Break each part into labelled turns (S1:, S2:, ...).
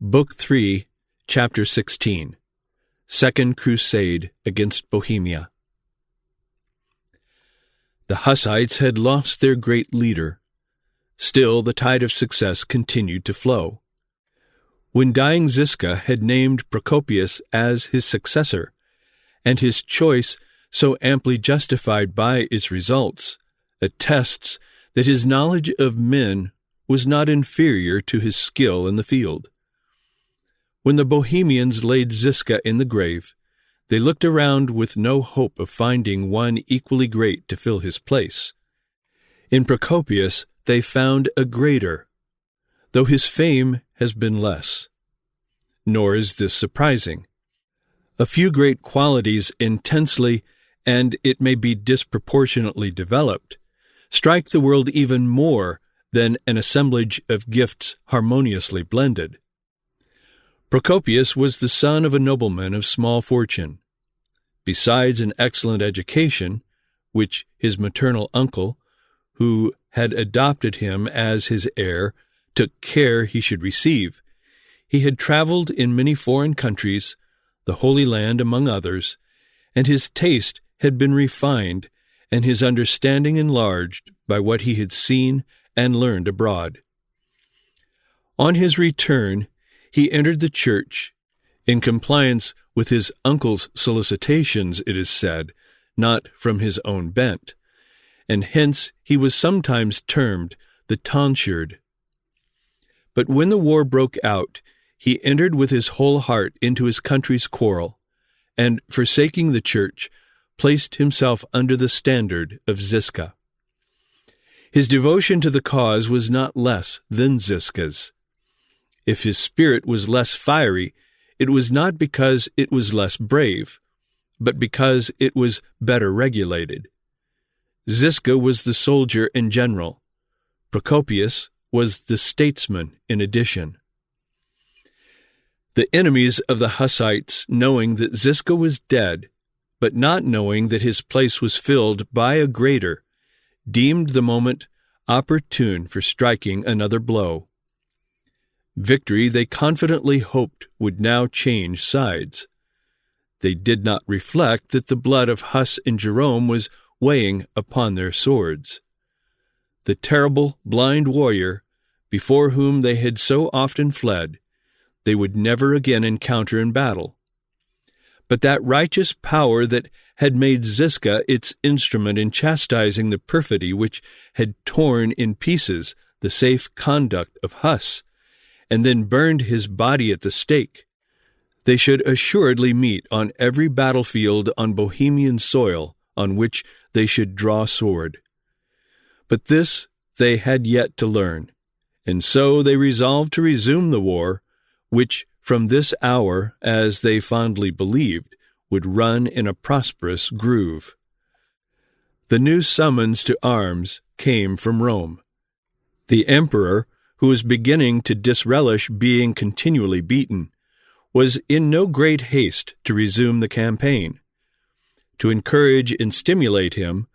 S1: Book 3, Chapter 16. Second Crusade against Bohemia. The Hussites had lost their great leader. Still, the tide of success continued to flow. When dying Ziska had named Procopius as his successor, and his choice, so amply justified by its results, attests that his knowledge of men was not inferior to his skill in the field. When the Bohemians laid Ziska in the grave, they looked around with no hope of finding one equally great to fill his place. In Procopius they found a greater, though his fame has been less. Nor is this surprising. A few great qualities intensely, and it may be disproportionately developed, strike the world even more than an assemblage of gifts harmoniously blended. Procopius was the son of a nobleman of small fortune. Besides an excellent education, which his maternal uncle, who had adopted him as his heir, took care he should receive, he had traveled in many foreign countries, the Holy Land among others, and his taste had been refined and his understanding enlarged by what he had seen and learned abroad. On his return, he entered the church, in compliance with his uncle's solicitations, it is said, not from his own bent, and hence he was sometimes termed the tonsured. But when the war broke out, he entered with his whole heart into his country's quarrel, and, forsaking the church, placed himself under the standard of Ziska. His devotion to the cause was not less than Ziska's. If his spirit was less fiery, it was not because it was less brave, but because it was better regulated. Ziska was the soldier and general. Procopius was the statesman in addition. The enemies of the Hussites, knowing that Ziska was dead, but not knowing that his place was filled by a greater, deemed the moment opportune for striking another blow. Victory they confidently hoped would now change sides. They did not reflect that the blood of Huss and Jerome was weighing upon their swords. The terrible, blind warrior, before whom they had so often fled, they would never again encounter in battle. But that righteous power that had made Ziska its instrument in chastising the perfidy which had torn in pieces the safe conduct of Huss, and then burned his body at the stake, they should assuredly meet on every battlefield on Bohemian soil on which they should draw sword. But this they had yet to learn, and so they resolved to resume the war, which from this hour, as they fondly believed, would run in a prosperous groove. The new summons to arms came from Rome. The emperor, who was beginning to disrelish being continually beaten, was in no great haste to resume the campaign. To encourage and stimulate him,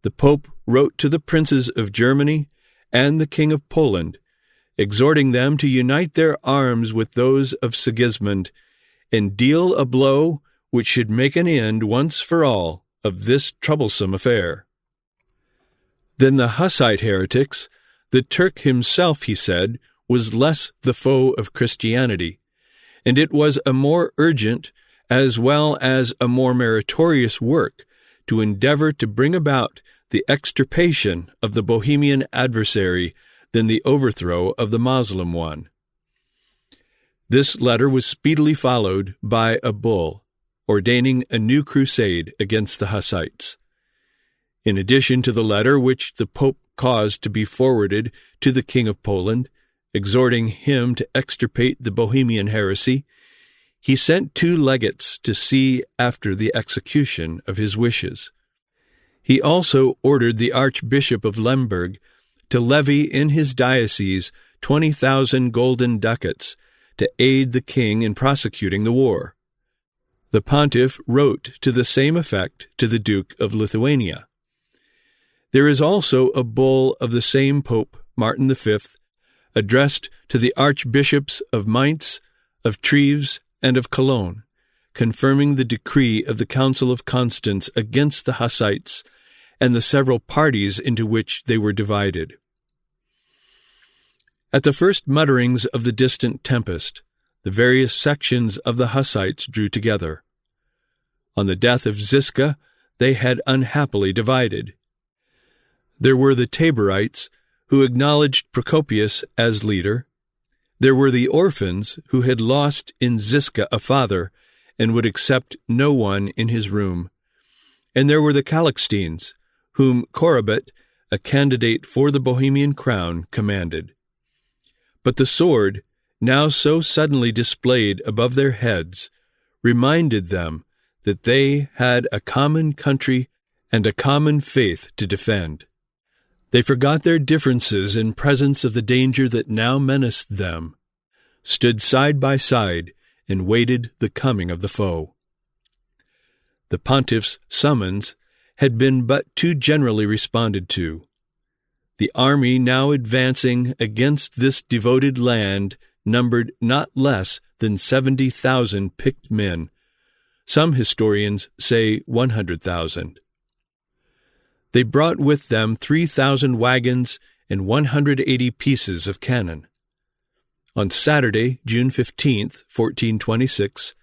S1: the Pope wrote to the princes of Germany and the King of Poland, exhorting them to unite their arms with those of Sigismund and deal a blow which should make an end once for all of this troublesome affair. Then the Hussite heretics, the Turk himself, he said, was less the foe of Christianity, and it was a more urgent as well as a more meritorious work to endeavor to bring about the extirpation of the Bohemian adversary than the overthrow of the Moslem one. This letter was speedily followed by a bull, ordaining a new crusade against the Hussites. In addition to the letter which the Pope caused to be forwarded to the King of Poland, exhorting him to extirpate the Bohemian heresy, he sent 2 legates to see after the execution of his wishes. He also ordered the Archbishop of Lemberg to levy in his diocese 20,000 golden ducats to aid the king in prosecuting the war. The pontiff wrote to the same effect to the Duke of Lithuania. There is also a bull of the same Pope, Martin V, addressed to the archbishops of Mainz, of Treves, and of Cologne, confirming the decree of the Council of Constance against the Hussites and the several parties into which they were divided. At the first mutterings of the distant tempest, the various sections of the Hussites drew together. On the death of Ziska, they had unhappily divided. There were the Taborites, who acknowledged Procopius as leader. There were the orphans, who had lost in Ziska a father, and would accept no one in his room. And there were the Calixtines, whom Corabet, a candidate for the Bohemian crown, commanded. But the sword, now so suddenly displayed above their heads, reminded them that they had a common country and a common faith to defend. They forgot their differences in presence of the danger that now menaced them, stood side by side, and waited the coming of the foe. The pontiff's summons had been but too generally responded to. The army now advancing against this devoted land numbered not less than 70,000 picked men. Some historians say 100,000. They brought with them 3,000 wagons and 180 pieces of cannon. On Saturday, June 15, 1426,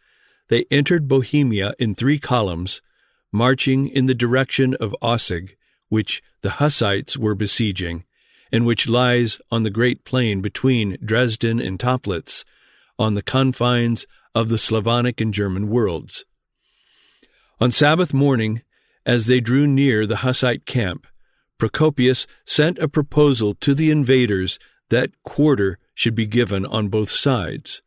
S1: they entered Bohemia in 3 columns, marching in the direction of Aussig, which the Hussites were besieging, and which lies on the great plain between Dresden and Toplitz, on the confines of the Slavonic and German worlds. On Sabbath morning, as they drew near the Hussite camp, Procopius sent a proposal to the invaders that quarter should be given on both sides.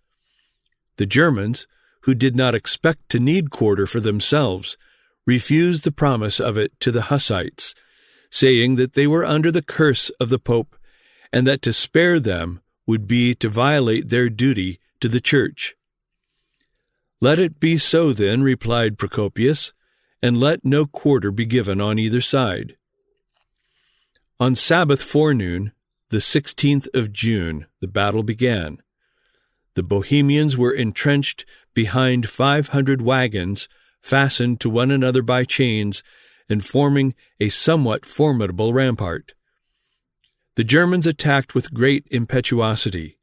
S1: The Germans, who did not expect to need quarter for themselves, refused the promise of it to the Hussites, saying that they were under the curse of the Pope, and that to spare them would be to violate their duty to the Church. "Let it be so then," replied Procopius, "and let no quarter be given on either side." On Sabbath forenoon, the 16th of June, the battle began. The Bohemians were entrenched behind 500 wagons, fastened to one another by chains, and forming a somewhat formidable rampart. The Germans attacked with great impetuosity.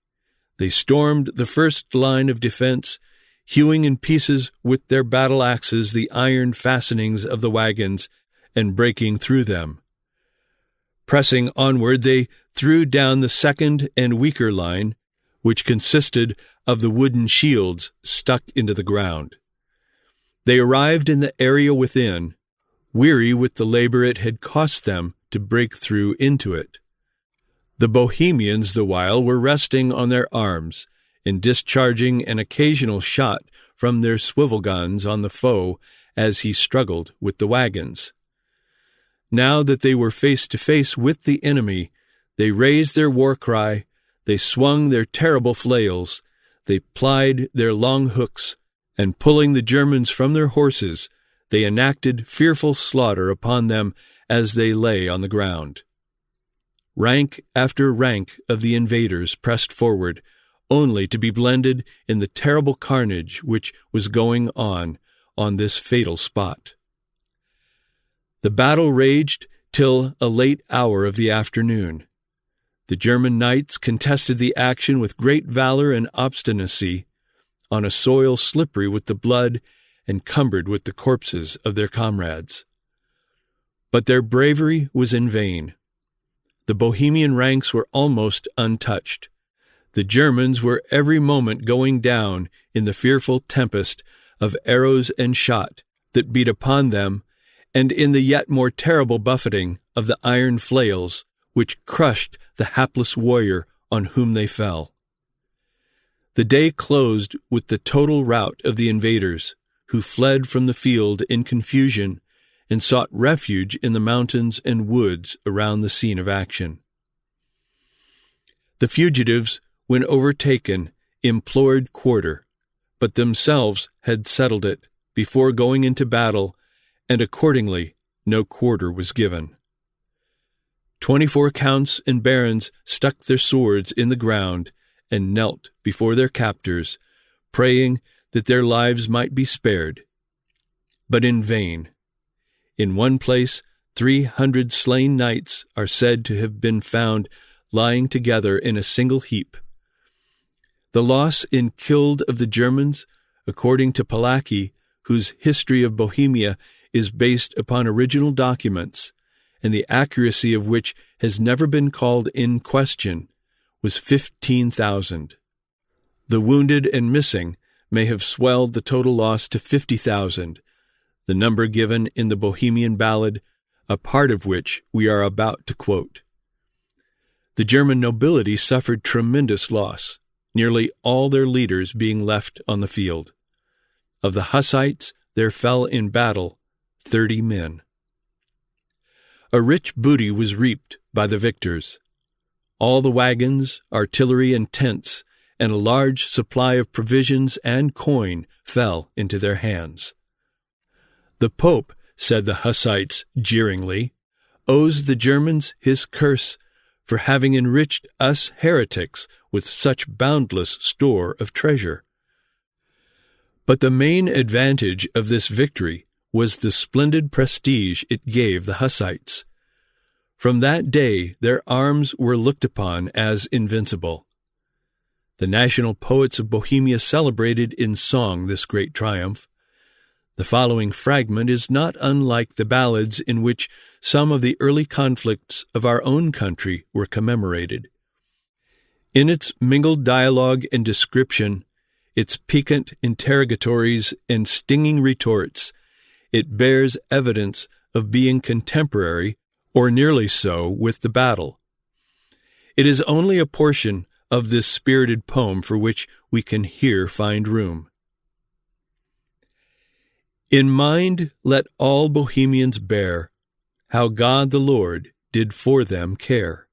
S1: They stormed the first line of defense, hewing in pieces with their battle axes the iron fastenings of the wagons and breaking through them. Pressing onward, they threw down the second and weaker line, which consisted of the wooden shields stuck into the ground. They arrived in the area within, weary with the labor it had cost them to break through into it. The Bohemians, the while, were resting on their arms and discharging an occasional shot from their swivel guns on the foe as he struggled with the wagons. Now that they were face to face with the enemy, they raised their war cry, they swung their terrible flails, they plied their long hooks, and pulling the Germans from their horses, they enacted fearful slaughter upon them as they lay on the ground. Rank after rank of the invaders pressed forward, only to be blended in the terrible carnage which was going on this fatal spot. The battle raged till a late hour of the afternoon. The German knights contested the action with great valor and obstinacy, on a soil slippery with the blood and cumbered with the corpses of their comrades. But their bravery was in vain. The Bohemian ranks were almost untouched. The Germans were every moment going down in the fearful tempest of arrows and shot that beat upon them, and in the yet more terrible buffeting of the iron flails which crushed the hapless warrior on whom they fell. The day closed with the total rout of the invaders, who fled from the field in confusion and sought refuge in the mountains and woods around the scene of action. The fugitives, when overtaken, implored quarter, but themselves had settled it before going into battle, and accordingly no quarter was given. 24 counts and barons stuck their swords in the ground and knelt before their captors, praying that their lives might be spared. But in vain. In one place, 300 slain knights are said to have been found lying together in a single heap. The loss in killed of the Germans, according to Palacky, whose history of Bohemia is based upon original documents, and the accuracy of which has never been called in question, was 15,000. The wounded and missing may have swelled the total loss to 50,000, the number given in the Bohemian ballad, a part of which we are about to quote. The German nobility suffered tremendous loss, nearly all their leaders being left on the field. Of the Hussites, there fell in battle 30 men. A rich booty was reaped by the victors. All the wagons, artillery, and tents, and a large supply of provisions and coin fell into their hands. The Pope, said the Hussites jeeringly, owes the Germans his curse for having enriched us heretics with such boundless store of treasure. But the main advantage of this victory was the splendid prestige it gave the Hussites. From that day their arms were looked upon as invincible. The national poets of Bohemia celebrated in song this great triumph. The following fragment is not unlike the ballads in which some of the early conflicts of our own country were commemorated. In its mingled dialogue and description, its piquant interrogatories and stinging retorts, it bears evidence of being contemporary, or nearly so, with the battle. It is only a portion of this spirited poem for which we can here find room. In mind let all Bohemians bear how God the Lord did for them care,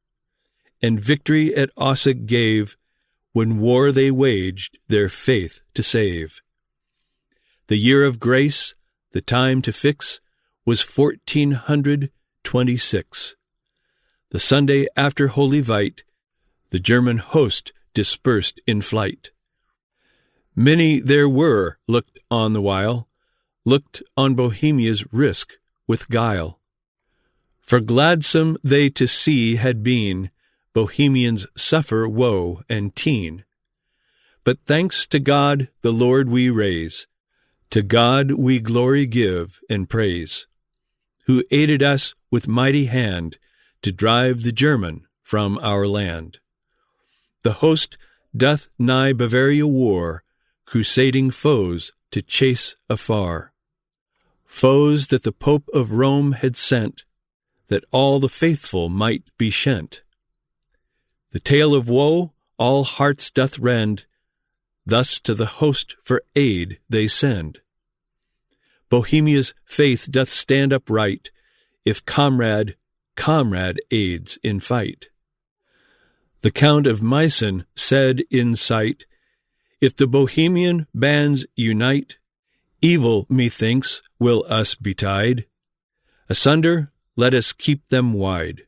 S1: and victory at Aussig gave, when war they waged their faith to save. The year of grace, the time to fix, was 1426. The Sunday after Holy Vite, the German host dispersed in flight. Many there were looked on the while, looked on Bohemia's risk with guile. For gladsome they to see had been Bohemians suffer woe and teen. But thanks to God the Lord we raise, to God we glory give and praise, who aided us with mighty hand to drive the German from our land. The host doth nigh Bavaria war, crusading foes to chase afar, foes that the Pope of Rome had sent, that all the faithful might be shent. The tale of woe all hearts doth rend, thus to the host for aid they send. Bohemia's faith doth stand upright, if comrade aids in fight. The Count of Meissen said in sight, if the Bohemian bands unite, evil, methinks, will us betide. Asunder, let us keep them wide.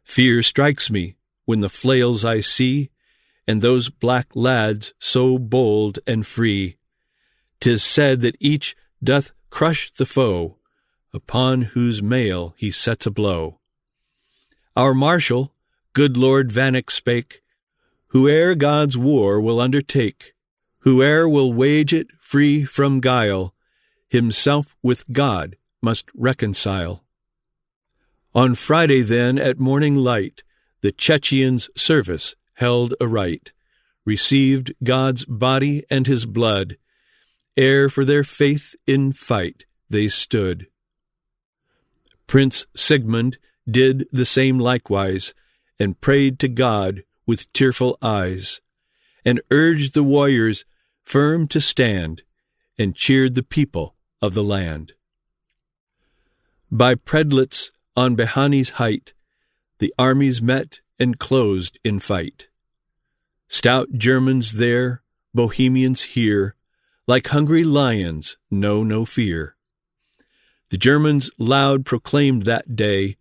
S1: Fear strikes me when the flails I see, and those black lads so bold and free. 'Tis said that each doth crush the foe, upon whose mail he sets a blow. Our marshal, good Lord Vanek, spake, whoe'er God's war will undertake, whoe'er will wage it free from guile, himself with God must reconcile. On Friday then at morning light, the Chechians' service held aright, received God's body and his blood, ere for their faith in fight they stood. Prince Sigmund did the same likewise, and prayed to God with tearful eyes, and urged the warriors firm to stand, and cheered the people of the land. By Predlitz on Behani's height, the armies met and closed in fight. Stout Germans there, Bohemians here, like hungry lions know no fear. The Germans loud proclaimed that day,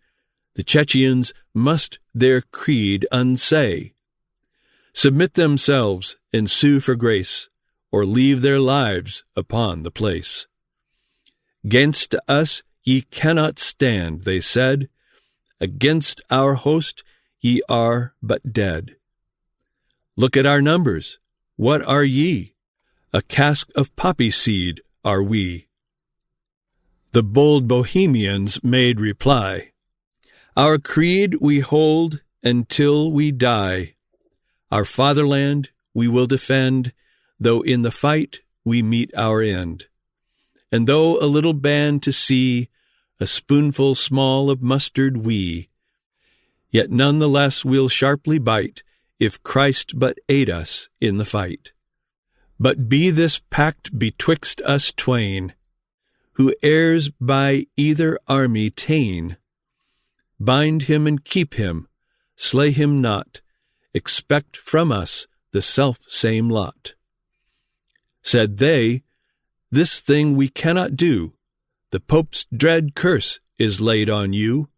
S1: the Chechians must their creed unsay. submit themselves and sue for grace, or leave their lives upon the place. 'Gainst us ye cannot stand, they said, against our host ye are but dead. Look at our numbers, what are ye? A cask of poppy seed are we. The bold Bohemians made reply, Our creed we hold until we die. Our fatherland we will defend, though in the fight we meet our end. And though a little band to see, a spoonful small of mustard we, yet none the less we'll sharply bite, if Christ but aid us in the fight. But be this pact betwixt us twain, who heirs by either army ta'en, bind him and keep him, slay him not, expect from us the self-same lot. Said they, This thing we cannot do, the Pope's dread curse is laid on you,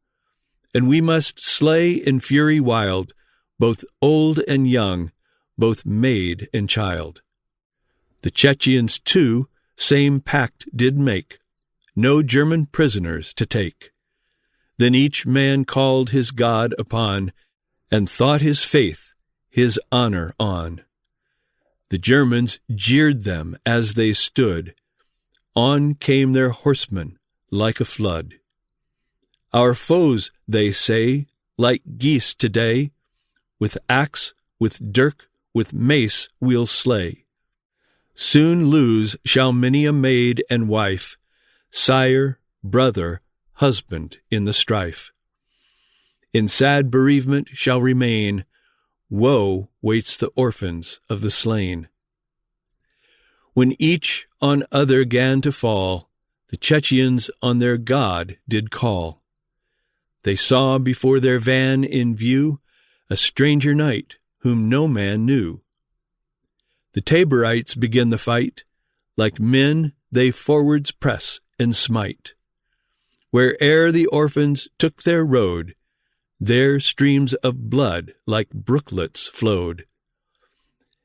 S1: and we must slay in fury wild, both old and young, both maid and child. The Chechians, too, same pact did make, no German prisoners to take. Then each man called his God upon, and thought his faith, his honor on. The Germans jeered them as they stood. On came their horsemen like a flood. Our foes, they say, like geese today, with axe, with dirk, with mace we'll slay. Soon lose shall many a maid and wife, sire, brother, husband in the strife. In sad bereavement shall remain, woe waits the orphans of the slain. When each on other 'gan to fall, the Chechians on their God did call. They saw before their van in view a stranger knight whom no man knew. The Taborites begin the fight, like men they forwards press and smite. Where'er the orphans took their road, there streams of blood like brooklets flowed.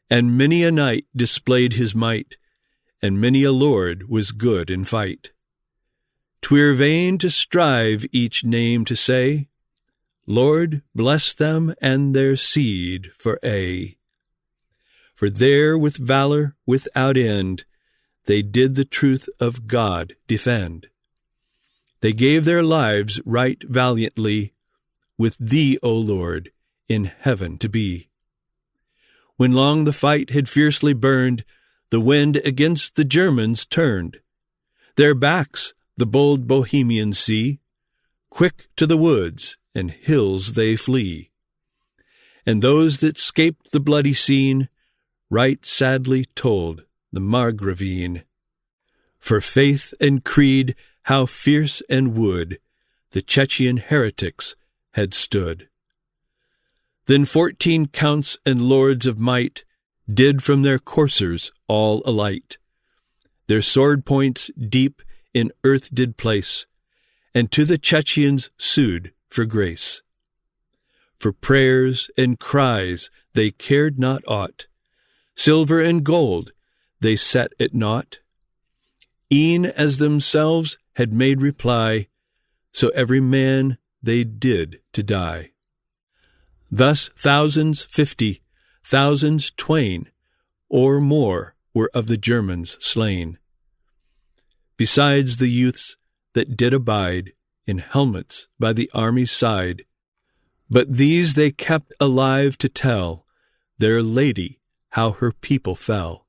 S1: And many a knight displayed his might, and many a lord was good in fight. 'Twere vain to strive each name to say, Lord, bless them and their seed for aye. For there with valor without end they did the truth of God defend. They gave their lives right valiantly, with Thee, O Lord, in heaven to be. When long the fight had fiercely burned, the wind against the Germans turned. Their backs the bold Bohemians see, quick to the woods and hills they flee. And those that 'scaped the bloody scene, right sadly told the Margravine. For faith and creed, how fierce and wood the Chechen heretics had stood. Then 14 counts and lords of might did from their coursers all alight. Their sword points deep in earth did place, and to the Chechens sued for grace. For prayers and cries they cared not aught, silver and gold they set at naught. E'en as themselves had made reply, so every man they did to die. Thus thousands 50, thousands twain, or more were of the Germans slain. Besides the youths that did abide in helmets by the army's side, but these they kept alive to tell their lady how her people fell,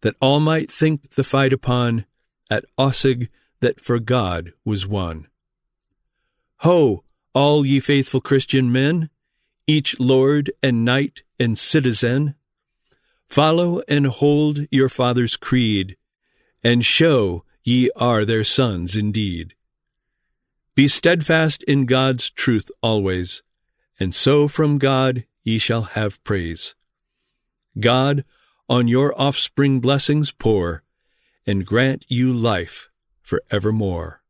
S1: that all might think the fight upon at Aussig that for God was won. Ho, all ye faithful Christian men, each lord and knight and citizen, follow and hold your father's creed, and show ye are their sons indeed. Be steadfast in God's truth always, and so from God ye shall have praise. God on your offspring blessings pour, and grant you life for evermore.